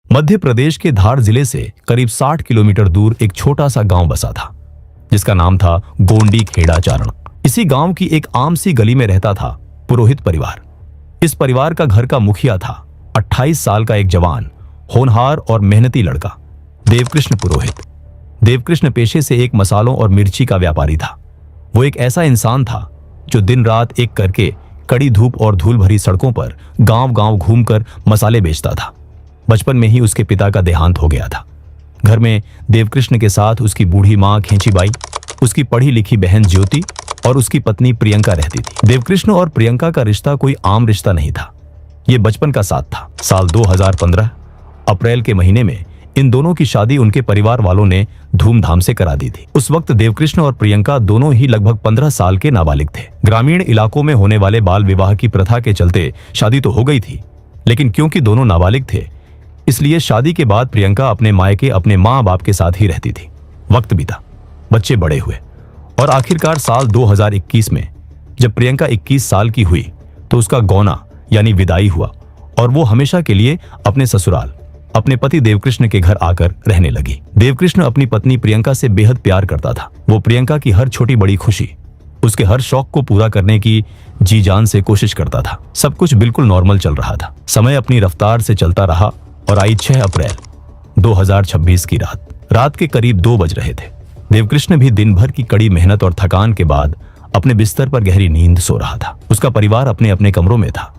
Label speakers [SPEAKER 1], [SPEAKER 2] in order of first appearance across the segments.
[SPEAKER 1] मध्य प्रदेश के धार जिले से करीब 60 किलोमीटर दूर एक छोटा सा गांव बसा था जिसका नाम था गोंडी खेड़ा चारण। इसी गांव की एक आम सी गली में रहता था पुरोहित परिवार। इस परिवार का घर का मुखिया था 28 साल का एक जवान, होनहार और मेहनती लड़का देवकृष्ण पुरोहित। देवकृष्ण पेशे से एक मसालों और मिर्ची का व्यापारी था। वो एक ऐसा इंसान था जो दिन रात एक करके कड़ी धूप और धूल भरी सड़कों पर गांव गांव घूमकर मसाले बेचता था। बचपन में ही उसके पिता का देहांत हो गया था। घर में देवकृष्ण के साथ उसकी बूढ़ी माँ खेंचीबाई, उसकी पढ़ी लिखी बहन ज्योति और उसकी पत्नी प्रियंका रहती थी। देवकृष्ण और प्रियंका का रिश्ता कोई आम रिश्ता नहीं था, ये बचपन का साथ था। साल 2015 अप्रैल के महीने में इन दोनों की शादी उनके परिवार वालों ने धूमधाम से करा दी थी। उस वक्त देवकृष्ण और प्रियंका दोनों ही लगभग 15 साल के नाबालिग थे। ग्रामीण इलाकों में होने वाले बाल विवाह की प्रथा के चलते शादी तो हो गई थी, लेकिन क्योंकि दोनों नाबालिग थे इसलिए शादी के बाद प्रियंका अपने मायके अपने माँ बाप के साथ ही रहती थी। वक्त बीता, बच्चे बड़े हुए और आखिरकार साल 2021 में जब प्रियंका 21 साल की हुई तो उसका गौना यानी विदाई हुआ और वो हमेशा के लिए अपने ससुराल अपने पति देवकृष्ण के घर आकर रहने लगी। देवकृष्ण अपनी पत्नी प्रियंका से बेहद प्यार करता था। वो प्रियंका की हर छोटी बड़ी खुशी, उसके हर शौक को पूरा करने की जी जान से कोशिश करता था। सब कुछ बिल्कुल नॉर्मल चल रहा था। समय अपनी रफ्तार से चलता रहा और आई 6 अप्रैल 2026 की रात के करीब 2 बज रहे थे। देवकृष्ण भी दिन भर की कड़ी मेहनत और थकान के बाद अपने बिस्तर पर गहरी नींद सो रहा था। उसका परिवार अपने अपने कमरों में था,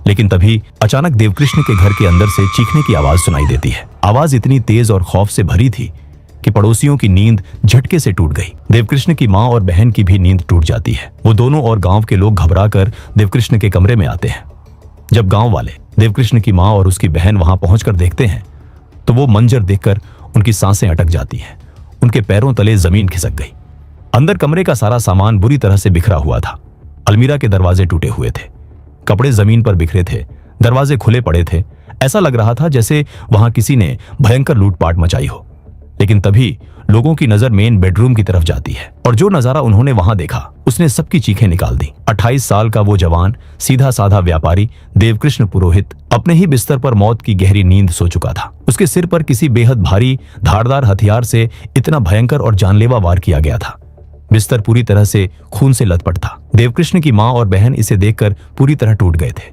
[SPEAKER 1] लेकिन तभी अचानक देवकृष्ण के घर के अंदर से चीखने की आवाज सुनाई देती है। आवाज इतनी तेज और खौफ से भरी थी कि पड़ोसियों की नींद झटके से टूट गई। देवकृष्ण की माँ और बहन की भी नींद टूट जाती है। वो दोनों और गांव के लोग घबराकर देवकृष्ण के कमरे में आते हैं। जब गांव वाले देवकृष्ण की माँ और उसकी बहन वहां पहुंचकर देखते हैं तो वो मंजर देखकर उनकी सांसें अटक जाती हैं। उनके पैरों तले जमीन खिसक गई। अंदर कमरे का सारा सामान बुरी तरह से बिखरा हुआ था। अलमीरा के दरवाजे टूटे हुए थे, कपड़े जमीन पर बिखरे थे, दरवाजे खुले पड़े थे। ऐसा लग रहा था जैसे वहां किसी ने भयंकर लूटपाट मचाई हो। लेकिन तभी लोगों की नजर मेन बेडरूम की तरफ जाती है और जो नजारा उन्होंने वहां देखा उसने सबकी चीखें निकाल दी। 28 साल का वो जवान सीधा साधा व्यापारी देवकृष्ण पुरोहित अपने ही बिस्तर पर मौत की गहरी नींद सो चुका था। उसके सिर पर किसी बेहद भारी धारदार हथियार से इतना भयंकर और जानलेवा वार किया गया था। बिस्तर पूरी तरह से खून से लथपथ था। देवकृष्ण की माँ और बहन इसे देखकर पूरी तरह टूट गए थे।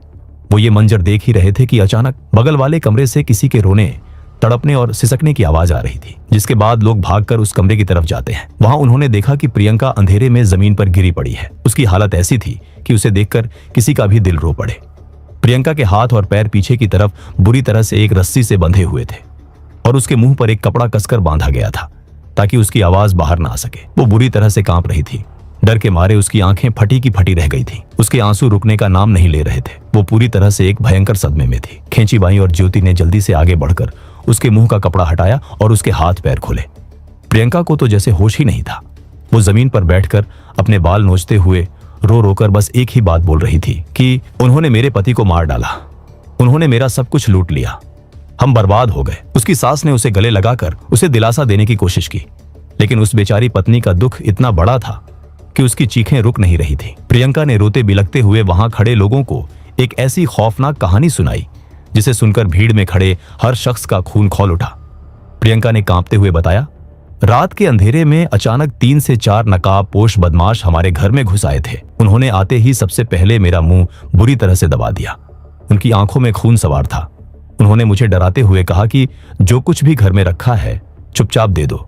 [SPEAKER 1] वो ये मंजर देख ही रहे थे कि अचानक बगल वाले कमरे से किसी के रोने, तड़पने और सिसकने की आवाज आ रही थी, जिसके बाद लोग भागकर उस कमरे की तरफ जाते हैं। वहां उन्होंने देखा कि प्रियंका अंधेरे में जमीन पर गिरी पड़ी है। उसकी हालत ऐसी थी कि उसे देखकर किसी का भी दिल रो पड़े। प्रियंका के हाथ और पैर पीछे की तरफ बुरी तरह से एक रस्सी से बंधे हुए थे और उसके मुंह पर एक कपड़ा कसकर बांधा गया था ताकि उसकी आवाज बाहर ना आ सके। वो बुरी तरह से कांप रही थी। डर के मारे उसकी आंखें फटी की फटी रह गई थी। उसके आंसू रुकने का नाम नहीं ले रहे थे। वो पूरी तरह से एक भयंकर सदमे में थी। खेंचीबाई और ज्योति ने जल्दी से आगे बढ़कर उसके मुंह का कपड़ा हटाया और उसके हाथ पैर खोले। प्रियंका को तो जैसे होश ही नहीं था। वो जमीन पर बैठकर अपने बाल नोचते हुए रो रोकर बस एक ही बात बोल रही थी कि उन्होंने मेरे पति को मार डाला, उन्होंने मेरा सब कुछ लूट लिया, हम बर्बाद हो गए। उसकी सास ने उसे गले लगाकर उसे दिलासा देने की कोशिश की, लेकिन उस बेचारी पत्नी का दुख इतना बड़ा था कि उसकी चीखें रुक नहीं रही थी। प्रियंका ने रोते बिलखते हुए वहां खड़े लोगों को एक ऐसी खौफनाक कहानी सुनाई जिसे सुनकर भीड़ में खड़े हर शख्स का खून खौल उठा। प्रियंका ने कांपते हुए बताया, रात के अंधेरे में अचानक 3 से 4 नकाबपोश बदमाश हमारे घर में घुस आए थे। उन्होंने आते ही सबसे पहले मेरा मुंह बुरी तरह से दबा दिया। उनकी आंखों में खून सवार था। उन्होंने मुझे डराते हुए कहा कि जो कुछ भी घर में रखा है चुपचाप दे दो,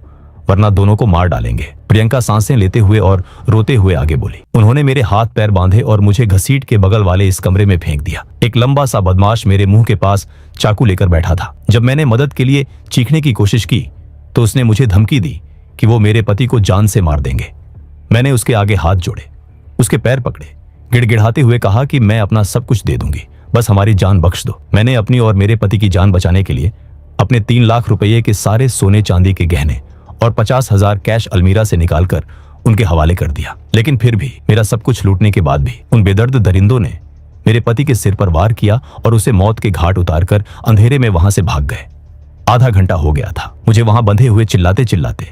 [SPEAKER 1] वरना दोनों को मार डालेंगे। प्रियंका सांसें लेते हुए और रोते हुए आगे बोली, उन्होंने मेरे हाथ पैर बांधे और मुझे घसीट के बगल वाले इस कमरे में फेंक दिया। एक लंबा सा बदमाश मेरे मुंह के पास चाकू लेकर बैठा था। जब मैंने मदद के लिए चीखने की कोशिश की तो उसने मुझे धमकी दी कि वो मेरे पति को जान से मार देंगे। मैंने उसके आगे हाथ जोड़े, उसके पैर पकड़े, गिड़गिड़ाते हुए कहा कि मैं अपना सब कुछ दे दूंगी, बस हमारी जान बख्श दो। मैंने अपनी और मेरे पति की जान बचाने के लिए अपने 3 लाख रुपये के सारे सोने चांदी के गहने और 50,000 कैश अलमीरा से निकालकर उनके हवाले कर दिया। लेकिन फिर भी मेरा सब कुछ लूटने के बाद भी उन बेदर्द दरिंदों ने मेरे पति के सिर पर वार किया और उसे मौत के घाट उतारकर अंधेरे में वहां से भाग गए। आधा घंटा हो गया था मुझे वहां बंधे हुए चिल्लाते चिल्लाते,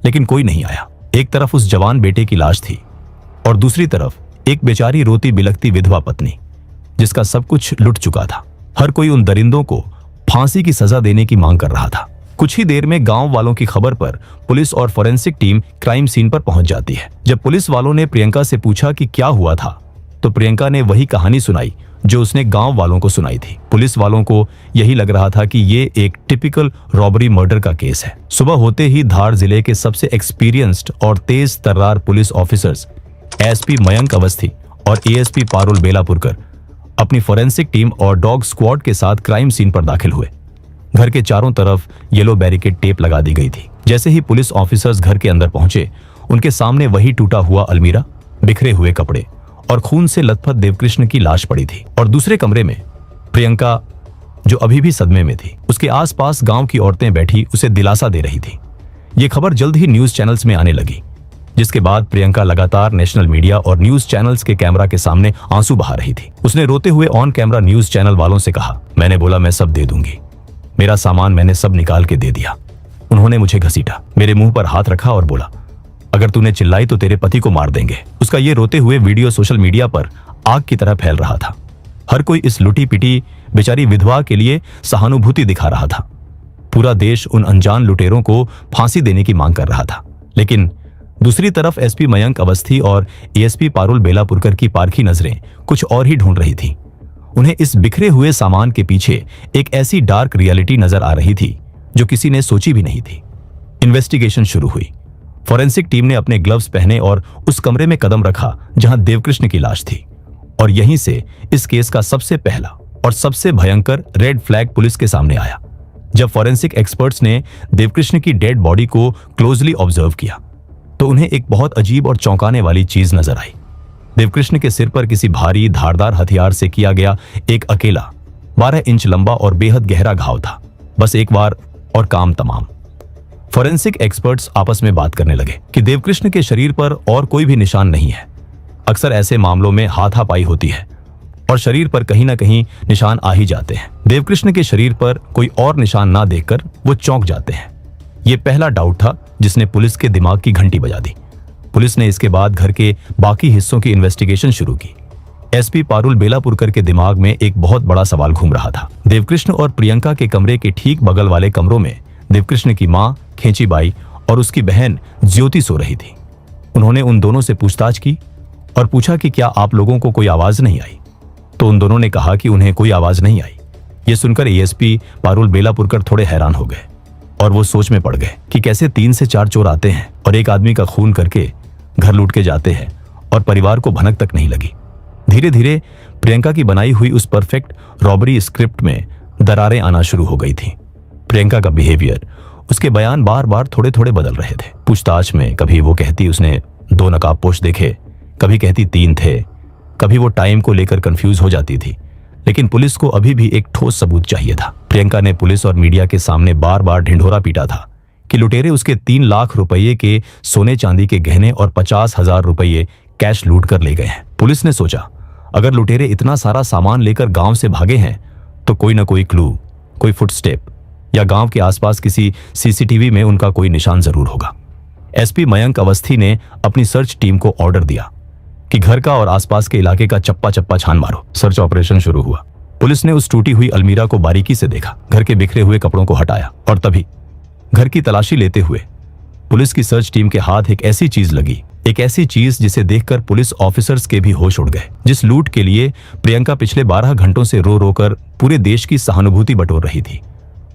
[SPEAKER 1] लेकिन कोई नहीं आया। एक तरफ उस जवान बेटे की लाश थी और दूसरी तरफ एक बेचारी रोती बिलखती विधवा पत्नी जिसका सब कुछ लुट चुका था। हर कोई उन दरिंदों को फांसी की सजा देने की मांग कर रहा था। कुछ ही देर में गांव वालों की खबर पर पुलिस और फोरेंसिक टीम क्राइम सीन पर पहुंच जाती है। जब पुलिस वालों ने प्रियंका से पूछा कि क्या हुआ था, तो प्रियंका ने वही कहानी सुनाई जो उसने गांव वालों को सुनाई थी। पुलिस वालों को यही लग रहा था कि ये एक टिपिकल रॉबरी मर्डर का केस है। सुबह होते ही धार जिले के सबसे एक्सपीरियंस्ड और तेज तर्रार police officers SP Mayank Awasthi और एएसपी पारुल बेलापुरकर अपनी फोरेंसिक टीम और डॉग स्क्वाड के साथ क्राइम सीन पर दाखिल हुए। घर के चारों तरफ येलो बैरिकेड टेप लगा दी गई थी। जैसे ही पुलिस ऑफिसर्स घर के अंदर पहुंचे, उनके सामने वही टूटा हुआ अलमीरा, बिखरे हुए कपड़े और खून से लथपथ देवकृष्ण की लाश पड़ी थी। और दूसरे कमरे में प्रियंका, जो अभी भी सदमे में थी, उसके आसपास गांव की औरतें बैठी उसे दिलासा दे रही थी। ये खबर जल्द ही न्यूज चैनल्स में आने लगी, जिसके बाद प्रियंका लगातार नेशनल मीडिया और न्यूज चैनल्स के कैमरा के सामने आंसू बहा रही थी। उसने रोते हुए ऑन कैमरा न्यूज चैनल वालों से कहा, मैंने बोला मैं सब दे दूंगी, मेरा सामान मैंने सब निकाल के दे दिया। उन्होंने मुझे घसीटा, मेरे मुंह पर हाथ रखा और बोला, अगर तूने चिल्लाई तो तेरे पति को मार देंगे। उसका ये रोते हुए वीडियो सोशल मीडिया पर आग की तरह फैल रहा था। हर कोई इस लुटी पिटी बेचारी विधवा के लिए सहानुभूति दिखा रहा था। पूरा देश उन अनजान लुटेरों को फांसी देने की मांग कर रहा था। लेकिन दूसरी तरफ एसपी मयंक अवस्थी और एएसपी पारुल बेलापुरकर की पारखी नजरें कुछ और ही ढूंढ रही थी। उन्हें इस बिखरे हुए सामान के पीछे एक ऐसी डार्क रियलिटी नजर आ रही थी जो किसी ने सोची भी नहीं थी। इन्वेस्टिगेशन शुरू हुई। फोरेंसिक टीम ने अपने ग्लव्स पहने और उस कमरे में कदम रखा जहां देवकृष्ण की लाश थी। और यहीं से इस केस का सबसे पहला और सबसे भयंकर रेड फ्लैग पुलिस के सामने आया। जब फोरेंसिक एक्सपर्ट्स ने देवकृष्ण की डेड बॉडी को क्लोजली ऑब्जर्व किया, तो उन्हें एक बहुत अजीब और चौंकाने वाली चीज नजर आई। देवकृष्ण के सिर पर किसी भारी धारदार हथियार से किया गया एक अकेला 12 इंच लंबा और बेहद गहरा घाव था। बस एक बार और काम तमाम। फोरेंसिक एक्सपर्ट्स आपस में बात करने लगे कि देवकृष्ण के शरीर पर और कोई भी निशान नहीं है। अक्सर ऐसे मामलों में हाथापाई होती है और शरीर पर कहीं ना कहीं निशान आ ही जाते हैं। देवकृष्ण के शरीर पर कोई और निशान ना देखकर वो चौंक जाते हैं। ये पहला डाउट था जिसने पुलिस के दिमाग की घंटी बजा दी। पुलिस ने इसके बाद घर के बाकी हिस्सों की इन्वेस्टिगेशन शुरू की। एसपी पारुल बेलापुरकर के दिमाग में एक बहुत बड़ा सवाल घूम रहा था। देवकृष्ण और प्रियंका के कमरे के ठीक बगल वाले कमरों में देवकृष्ण की मां खेचीबाई और उसकी बहन ज्योति सो रही थी। उन्होंने उन दोनों से पूछताछ की और पूछा कि क्या आप लोगों को कोई आवाज नहीं आई, तो उन दोनों ने कहा कि उन्हें कोई आवाज नहीं आई। ये सुनकर एएसपी पारुल बेलापुरकर थोड़े हैरान हो गए और वो सोच में पड़ गए कि कैसे 3 से 4 चोर आते हैं और एक आदमी का खून करके घर लूट के जाते हैं और परिवार को भनक तक नहीं लगी। धीरे धीरे प्रियंका की बनाई हुई उस परफेक्ट रॉबरी स्क्रिप्ट में दरारें आना शुरू हो गई थी। प्रियंका का बिहेवियर, उसके बयान बार बार थोड़े थोड़े बदल रहे थे। पूछताछ में कभी वो कहती उसने 2 नकाबपोश देखे, कभी कहती 3 थे, कभी वो टाइम को लेकर कंफ्यूज हो जाती थी। लेकिन पुलिस को अभी भी एक ठोस सबूत चाहिए था। प्रियंका ने पुलिस और मीडिया के सामने बार बार ढिंढोरा पीटा था कि लुटेरे उसके 3 लाख रुपये के सोने चांदी के गहने और 50,000 रुपये कैश लूट कर ले गए हैं। पुलिस ने सोचा, अगर लुटेरे इतना सारा सामान लेकर गांव से भागे हैं तो कोई ना कोई क्लू, कोई फुटस्टेप या गांव के आसपास किसी सीसीटीवी में उनका कोई निशान जरूर होगा। एसपी मयंक अवस्थी ने अपनी सर्च टीम को ऑर्डर दिया कि घर का और आसपास के इलाके का चप्पा चप्पा छान मारो। सर्च ऑपरेशन शुरू हुआ। पुलिस ने उस टूटी हुई अलमीरा को बारीकी से देखा, घर के बिखरे हुए कपड़ों को हटाया और तभी घर की तलाशी लेते हुए पुलिस की सर्च टीम के हाथ एक ऐसी चीज लगी, एक ऐसी चीज जिसे देखकर पुलिस ऑफिसर्स के भी होश उड़ गए। जिस लूट के लिए प्रियंका पिछले 12 घंटों से रो रो कर पूरे देश की सहानुभूति बटोर रही थी,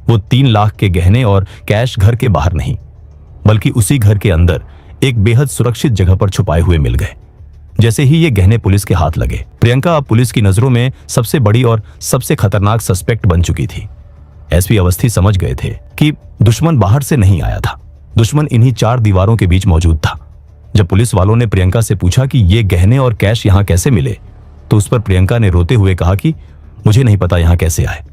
[SPEAKER 1] वो 3 लाख के गहने और कैश घर के बाहर नहीं बल्कि उसी घर के अंदर एक बेहद सुरक्षित जगह पर छुपाए हुए मिल गए। जैसे ही ये गहने पुलिस के हाथ लगे, प्रियंका अब पुलिस की नजरों में सबसे बड़ी और सबसे खतरनाक सस्पेक्ट बन चुकी थी। एसपी अवस्थी समझ गए थे कि दुश्मन बाहर से नहीं आया था, दुश्मन इन्हीं 4 दीवारों के बीच मौजूद था। जब पुलिस वालों ने प्रियंका से पूछा कि ये गहने और कैश यहाँ कैसे मिले, तो उस पर प्रियंका ने रोते हुए कहा कि मुझे नहीं पता यहाँ कैसे आए,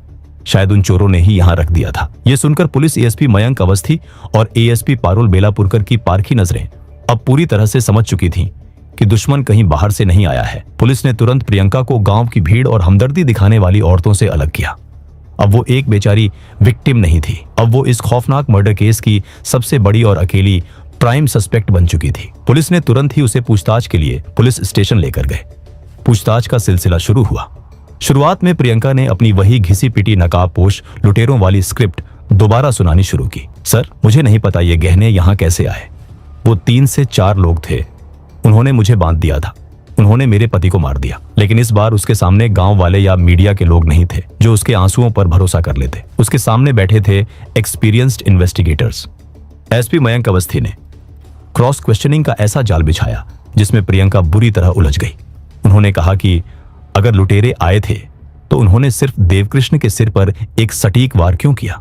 [SPEAKER 1] शायद उन चोरों ने ही यहाँ रख दिया था। यह सुनकर पुलिस एएसपी मयंक अवस्थी और एएसपी पारुल बेलापुरकर की पारखी नजरें अब पूरी तरह से समझ चुकी थीं कि दुश्मन कहीं बाहर से नहीं आया है। पुलिस ने तुरंत प्रियंका को गांव की भीड़ और हमदर्दी दिखाने वाली औरतों से अलग किया। अब वो एक बेचारी विक्टिम नहीं थी, अब वो इस खौफनाक मर्डर केस की सबसे बड़ी और अकेली प्राइम सस्पेक्ट बन चुकी थी। पुलिस ने तुरंत ही उसे पूछताछ के लिए पुलिस स्टेशन लेकर गए। पूछताछ का सिलसिला शुरू हुआ। शुरुआत में प्रियंका ने अपनी वही घिसी पिटी नकाबपोश लुटेरों वाली स्क्रिप्ट दोबारा सुनानी शुरू की। सर, मुझे नहीं पता ये गहने यहाँ कैसे आए। वो 3 से 4 लोग थे, उन्होंने मुझे बांध दिया था, उन्होंने मेरे पति को मार दिया। लेकिन इस बार उसके सामने गांव वाले या मीडिया के लोग नहीं थे जो उसके आंसुओं पर भरोसा कर लेते। उसके सामने बैठे थे experienced investigators. SP Mayank Awasthi ने क्रॉस क्वेश्चनिंग का ऐसा जाल बिछाया जिसमें प्रियंका बुरी तरह उलझ गई। उन्होंने कहा कि अगर लुटेरे आए थे तो उन्होंने सिर्फ देवकृष्ण के सिर पर एक सटीक वार क्यों किया?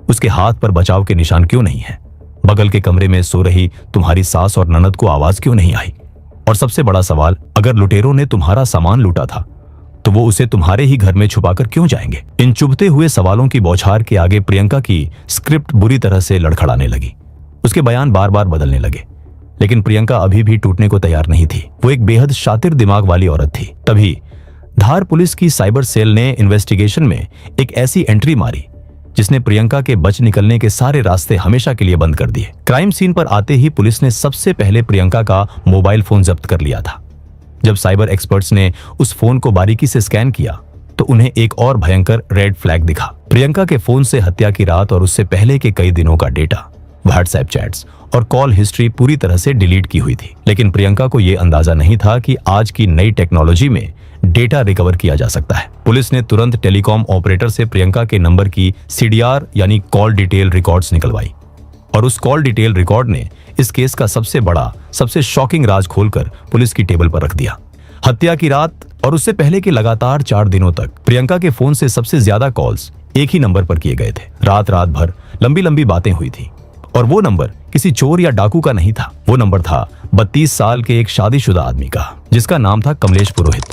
[SPEAKER 1] उसके हाथ पर बचाव के निशान क्यों नहीं है? बगल के कमरे में सो रही तुम्हारी सास और ननद को आवाज क्यों नहीं आई? और सबसे बड़ा सवाल, अगर लुटेरों ने तुम्हारा सामान लूटा था तो वो उसे तुम्हारे ही घर में छुपाकर क्यों जाएंगे? इन चुभते हुए सवालों की बौछार के आगे प्रियंका की स्क्रिप्ट बुरी तरह से लड़खड़ाने लगी। उसके बयान बार बार बदलने लगे, लेकिन प्रियंका अभी भी टूटने को तैयार नहीं थी। वो एक बेहद शातिर दिमाग वाली औरत थी। तभी धार पुलिस की साइबर सेल ने इन्वेस्टिगेशन में एक ऐसी एंट्री मारी जिसने प्रियंका के बच निकलने के सारे रास्ते हमेशा के लिए बंद कर दिए। क्राइम सीन पर आते ही पुलिस ने सबसे पहले प्रियंका का मोबाइल फोन जब्त कर लिया था। जब साइबर एक्सपर्ट्स ने उस फोन को बारीकी से स्कैन किया तो उन्हें एक और भयंकर रेड फ्लैग दिखा। प्रियंका के फोन से हत्या की रात और उससे पहले के कई दिनों का डेटा, व्हाट्सएप चैट्स और कॉल हिस्ट्री पूरी तरह से डिलीट की हुई थी। लेकिन प्रियंका को यह अंदाजा नहीं था कि आज की नई टेक्नोलॉजी में डेटा रिकवर किया जा सकता है। पुलिस ने तुरंत टेलीकॉम ऑपरेटर से प्रियंका के नंबर की CDR यानी कॉल डिटेल रिकॉर्ड्स निकलवाई और उस कॉल डिटेल रिकॉर्ड ने इस केस का सबसे बड़ा, सबसे शॉकिंग राज खोलकर पुलिस की टेबल पर रख दिया। हत्या की रात और उससे पहले के लगातार 4 दिनों तक प्रियंका के फोन से सबसे ज्यादा कॉल्स एक ही नंबर पर किए गए थे। रात भर लंबी लंबी बातें हुई थी और वो नंबर किसी चोर या डाकू का नहीं था। वो नंबर था 32 साल के एक शादीशुदा आदमी का, जिसका नाम था कमलेश पुरोहित।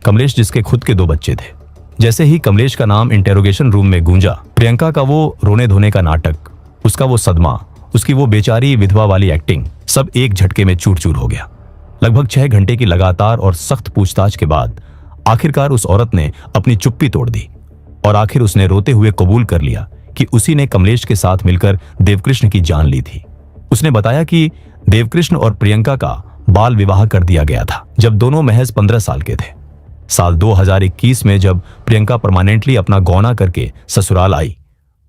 [SPEAKER 1] कमलेश जिसके खुद के 2 बच्चे थे। जैसे ही कमलेश का नाम इंटेरोगेशन रूम में गूंजा, प्रियंका का वो रोने धोने का नाटक, उसका वो सदमा, उसकी वो बेचारी विधवा वाली एक्टिंग, सब एक झटके में चूर चूर हो गया। लगभग 6 घंटे की लगातार और सख्त पूछताछ के बाद आखिरकार उस औरत ने अपनी चुप्पी तोड़ दी और आखिर उसने रोते हुए कबूल कर लिया कि उसी ने कमलेश के साथ मिलकर देवकृष्ण की जान ली थी। उसने बताया कि देवकृष्ण और प्रियंका का बाल विवाह कर दिया गया था जब दोनों महज 15 साल के थे। साल 2021 में जब प्रियंका परमानेंटली अपना गौना करके ससुराल आई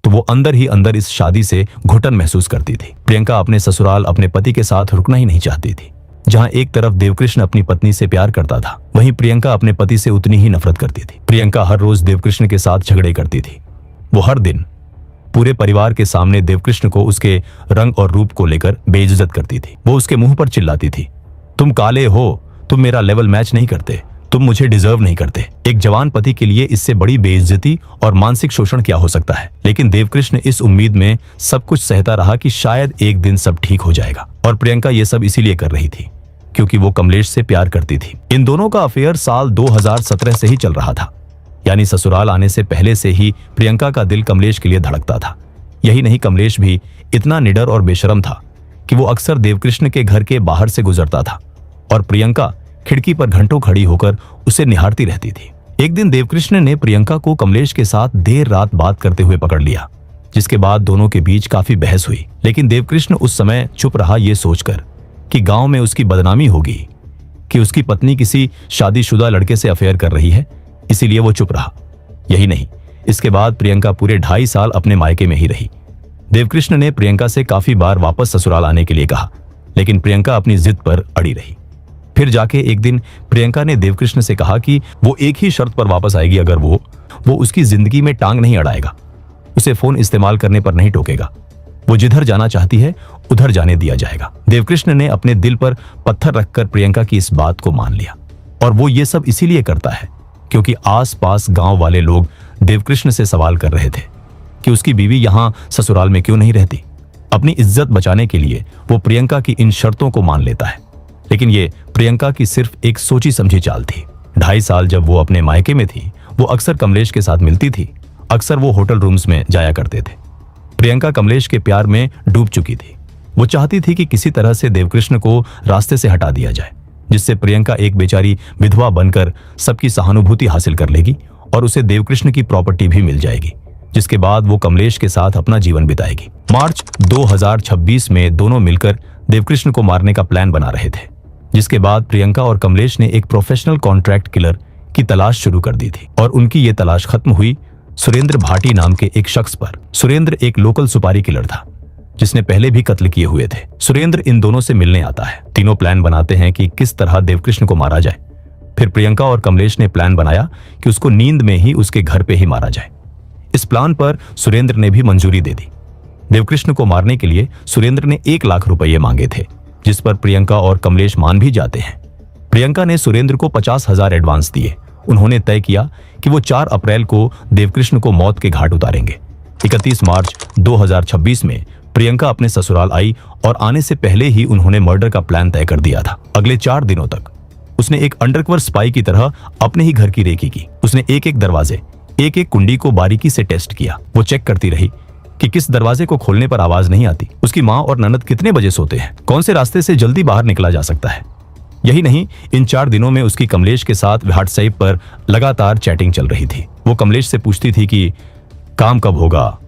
[SPEAKER 1] तो वो अंदर ही अंदर इस शादी से घुटन महसूस करती थी। प्रियंका अपने ससुराल अपने पति के साथ रुकना ही नहीं चाहती थी। जहां एक तरफ देवकृष्ण अपनी पत्नी से प्यार करता था, वहीं प्रियंका अपने पति से उतनी ही नफरत करती थी। प्रियंका हर रोज देवकृष्ण के साथ झगड़े करती थी। वो हर दिन पूरे परिवार के सामने देवकृष्ण को उसके रंग और रूप को लेकर बेइज्जत करती थी। वो उसके मुंह पर चिल्लाती थी, तुम काले हो, तुम मेरा लेवल मैच नहीं करते, तुम मुझे डिजर्व नहीं करते। एक जवान पति के लिए इससे बड़ी बेइज्जती और मानसिक शोषण क्या हो सकता है? लेकिन देवकृष्ण इस उम्मीद में सब कुछ सहता रहा कि शायद एक दिन सब ठीक हो जाएगा। और प्रियंका ये सब इसीलिए कर रही थी क्योंकि वो कमलेश से प्यार करती थी। इन दोनों का अफेयर साल 2017 से ही चल रहा था, यानी ससुराल आने से पहले से ही प्रियंका का दिल कमलेश के लिए धड़कता था। यही नहीं, कमलेश भी इतना निडर और बेशरम था कि वो अक्सर देवकृष्ण के घर के बाहर से गुजरता था और प्रियंका खिड़की पर घंटों खड़ी होकर उसे निहारती रहती थी। एक दिन देवकृष्ण ने प्रियंका को कमलेश के साथ देर रात बात करते हुए पकड़ लिया, जिसके बाद दोनों के बीच काफी बहस हुई। लेकिन देवकृष्ण उस समय चुप रहा, ये सोचकर कि गांव में उसकी बदनामी होगी कि उसकी पत्नी किसी शादीशुदा लड़के से अफेयर कर रही है, इसीलिए वो चुप रहा। यही नहीं, इसके बाद प्रियंका पूरे 2.5 साल अपने मायके में ही रही। देवकृष्ण ने प्रियंका से काफी बार वापस ससुराल आने के लिए कहा, लेकिन प्रियंका अपनी जिद पर अड़ी रही। फिर जाके एक दिन प्रियंका ने देवकृष्ण से कहा कि वो एक ही शर्त पर वापस आएगी, अगर वो उसकी जिंदगी में टांग नहीं अड़ाएगा, उसे फोन इस्तेमाल करने पर नहीं टोकेगा, वो जिधर जाना चाहती है उधर जाने दिया जाएगा। देवकृष्ण ने अपने दिल पर पत्थर रखकर प्रियंका की इस बात को मान लिया और वो ये सब इसीलिए करता है क्योंकि आसपास गांव वाले लोग देवकृष्ण से सवाल कर रहे थे कि उसकी बीवी यहां ससुराल में क्यों नहीं रहती। अपनी इज्जत बचाने के लिए वो प्रियंका की इन शर्तों को मान लेता है, लेकिन ये प्रियंका की सिर्फ एक सोची समझी चाल थी। 2.5 साल जब वो अपने मायके में थी, वो अक्सर कमलेश के साथ मिलती थी। अक्सर वो होटल रूम्स में जाया करते थे। प्रियंका कमलेश के प्यार में डूब चुकी थी। वो चाहती थी कि किसी तरह से देवकृष्ण को रास्ते से हटा दिया जाए, जिससे प्रियंका एक बेचारी विधवा बनकर सबकी सहानुभूति हासिल कर लेगी और उसे देवकृष्ण की प्रॉपर्टी भी मिल जाएगी, जिसके बाद वो कमलेश के साथ अपना जीवन बिताएगी। मार्च 2026 में दोनों मिलकर देवकृष्ण को मारने का प्लान बना रहे थे, जिसके बाद प्रियंका और कमलेश ने एक प्रोफेशनल कॉन्ट्रैक्ट किलर की तलाश शुरू कर दी थी और उनकी ये तलाश खत्म हुई सुरेंद्र भाटी नाम के एक शख्स पर। सुरेंद्र एक लोकल सुपारी किलर था जिसने पहले भी कत्ल किए हुए थे। सुरेंद्र इन दोनों से मिलने आता है। तीनों प्लान बनाते हैं कि किस तरह देवकृष्ण को मारा जाए। फिर प्रियंका और कमलेश ने प्लान बनाया कि उसको नींद में ही उसके घर पे ही मारा जाए। इस प्लान पर सुरेंद्र ने भी मंजूरी दे दी। देवकृष्ण को मारने के लिए सुरेंद्र ने 1 लाख रुपये मांगे थे, जिस पर प्रियंका और कमलेश मान भी जाते हैं। प्रियंका ने सुरेंद्र को 50,000 एडवांस दिए। उन्होंने तय किया कि वो 4 अप्रैल को देवकृष्ण को मौत के घाट उतारेंगे। 31 मार्च 2026 में प्रियंका अपने ससुराल आई और आने से पहले ही उन्होंने मर्डर का प्लान तय कर दिया था। अगले 4 दिनों तक उसने एक अंडरकवर स्पाई की तरह अपने ही घर की रेकी की। उसने एक-एक दरवाजे, एक-एक कुंडी को बारीकी से टेस्ट किया। वो चेक करती रही कि किस दरवाजे को खोलने पर आवाज नहीं आती, उसकी माँ और ननद कितने बजे सोते हैं, कौन से रास्ते से जल्दी बाहर निकला जा सकता है। यही नहीं, इन 4 दिनों में उसकी कमलेश के साथ व्हाट्सएप पर लगातार चैटिंग चल रही थी। वो कमलेश से पूछती थी कि काम कब होगा,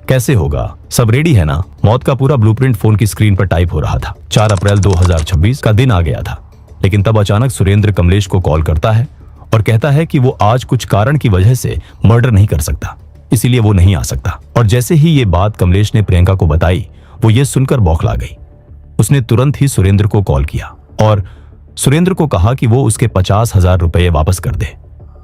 [SPEAKER 1] कैसे होगा, सब रेडी है ना। मौत का पूरा ब्लूप्रिंट फोन की स्क्रीन पर टाइप हो रहा था। 4 अप्रैल 2026 का दिन आ गया था, लेकिन तब अचानक सुरेंद्र कमलेश को कॉल करता है और कहता है कि वो आज कुछ कारण की वजह से मर्डर नहीं कर सकता, इसीलिए वो नहीं आ सकता। और जैसे ही ये बात कमलेश ने प्रियंका को बताई, वो ये सुनकर बौखला गई। उसने तुरंत ही सुरेंद्र को कॉल किया और सुरेंद्र को कहा कि वो उसके 50,000 रुपये वापस कर दे।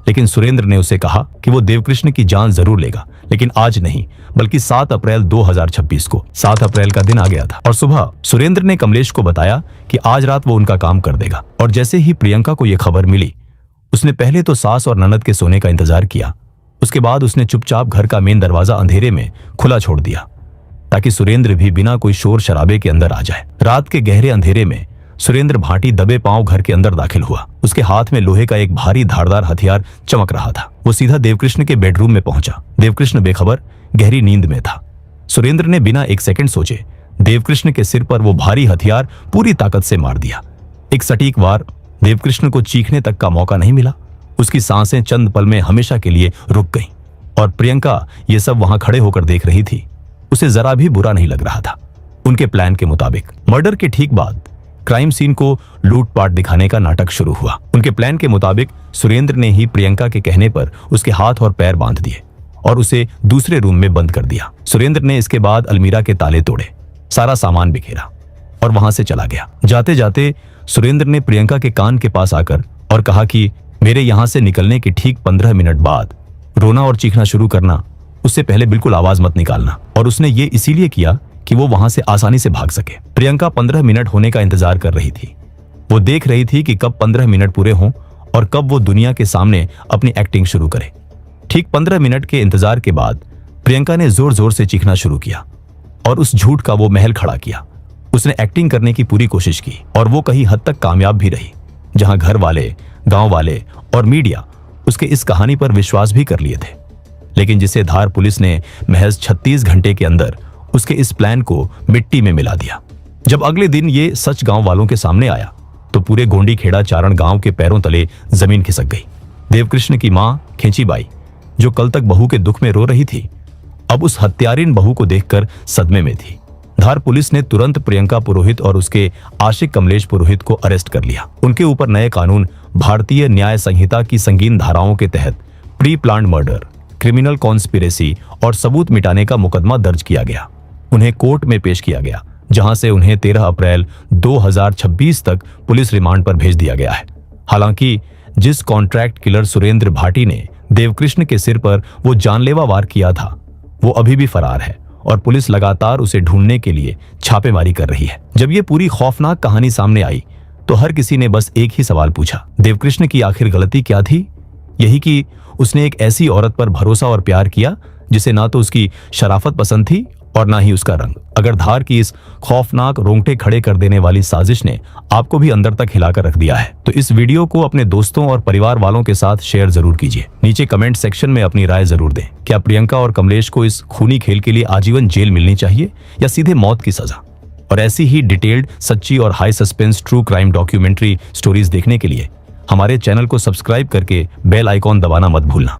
[SPEAKER 1] लेकिन सुरेंद्र ने उसे कहा कि वो देवकृष्ण की जान जरूर लेगा, लेकिन आज नहीं, बल्कि 7 अप्रैल 2026 को। 7 अप्रैल का दिन आ गया था और सुबह सुरेंद्र ने कमलेश को बताया कि आज रात वो उनका काम कर देगा। और जैसे ही प्रियंका को यह खबर मिली, उसने पहले तो सास और ननद के सोने का इंतजार किया। उसके बाद उसने चुपचाप घर का मेन दरवाजा अंधेरे में खुला छोड़ दिया ताकि सुरेंद्र भी बिना कोई शोर शराबे के अंदर आ जाए। रात के गहरे अंधेरे में सुरेंद्र भाटी दबे पांव घर के अंदर दाखिल हुआ। उसके हाथ में लोहे का एक भारी धारदार हथियार चमक रहा था। वो सीधा देवकृष्ण के बेडरूम में पहुंचा। देवकृष्ण बेखबर गहरी नींद में था। सुरेंद्र ने बिना 1 सेकंड सोचे देवकृष्ण के सिर पर वो भारी हथियार पूरी ताकत से मार दिया। एक सटीक वार। देवकृष्ण को चीखने तक का मौका नहीं मिला। उसकी सांसें चंद पल में हमेशा के लिए रुक गईं। और प्रियंका ये सब वहां खड़े होकर देख रही थी। उसे जरा भी बुरा नहीं लग रहा था। उनके प्लान के मुताबिक मर्डर के ठीक बाद क्राइम सीन को लूटपाट दिखाने का नाटक शुरू हुआ। उनके प्लान के मुताबिक सुरेंद्र ने ही प्रियंका के कहने पर उसके हाथ और पैर बांध दिए और उसे दूसरे रूम में बंद कर दिया। सुरेंद्र ने इसके बाद अलमीरा के ताले तोड़े, सारा सामान बिखेरा और वहां से चला गया। जाते जाते सुरेंद्र ने प्रियंका के कान के पास आकर और कहा कि मेरे यहां से निकलने के ठीक 15 मिनट बाद रोना और चीखना शुरू करना, उससे पहले बिल्कुल आवाज मत निकालना। और उसने ये इसीलिए किया कि वो वहां से आसानी से भाग सके। प्रियंका 15 मिनट होने का इंतजार कर रही थी। वो देख रही थी कि कब 15 मिनट पूरे हों और कब वो दुनिया के सामने अपनी एक्टिंग शुरू करे। ठीक 15 मिनट के इंतजार के बाद प्रियंका ने जोर जोर से चीखना शुरू किया और उस झूठ का वो महल खड़ा किया। उसने एक्टिंग करने की पूरी कोशिश की और वो कहीं हद तक कामयाब भी रही, जहां घर वाले, गांव वाले और मीडिया उसके इस कहानी पर विश्वास भी कर लिए थे। लेकिन जिसे धार पुलिस ने महज 36 घंटे के अंदर उसके इस प्लान को मिट्टी में मिला दिया। जब अगले दिन ये सच गांव वालों के सामने आया तो पूरे गोंडी खेड़ा चारण गांव के पैरों तले जमीन खिसक गई। देवकृष्ण की मां खेचीबाई, जो कल तक बहू के दुख में रो रही थी, अब उस हत्यारिन बहू को देखकर सदमे में थी। धार पुलिस ने तुरंत प्रियंका पुरोहित और उसके आशिक कमलेश पुरोहित को अरेस्ट कर लिया। उनके ऊपर नए कानून भारतीय न्याय संहिता की संगीन धाराओं के तहत pre planned murder, criminal conspiracy और सबूत मिटाने का मुकदमा दर्ज किया गया। उन्हें कोर्ट में पेश किया गया, जहां से उन्हें 13 अप्रैल 2026 तक पुलिस रिमांड पर भेज दिया गया है। हालांकि जिस कॉन्ट्रैक्ट किलर सुरेंद्र भाटी ने देवकृष्ण के सिर पर वो जानलेवा वार किया था, वो अभी भी फरार है और पुलिस लगातार उसे ढूंढने के लिए छापेमारी कर रही है। जब ये पूरी खौफनाक कहानी सामने आई तो हर किसी ने बस एक ही सवाल पूछा, देवकृष्ण की आखिर गलती क्या थी? यही कि उसने एक ऐसी औरत पर भरोसा और प्यार किया जिसे ना तो उसकी शराफत पसंद थी और ना ही उसका रंग। अगर धार की इस खौफनाक रोंगटे खड़े कर देने वाली साजिश ने आपको भी अंदर तक हिलाकर रख दिया है तो इस वीडियो को अपने दोस्तों और परिवार वालों के साथ शेयर जरूर कीजिए। नीचे कमेंट सेक्शन में अपनी राय जरूर दें। क्या प्रियंका और कमलेश को इस खूनी खेल के लिए आजीवन जेल मिलनी चाहिए या सीधे मौत की सजा? और ऐसी ही डिटेल्ड, सच्ची और high suspense true crime documentary stories देखने के लिए हमारे चैनल को सब्सक्राइब करके बेल आइकॉन दबाना मत भूलना।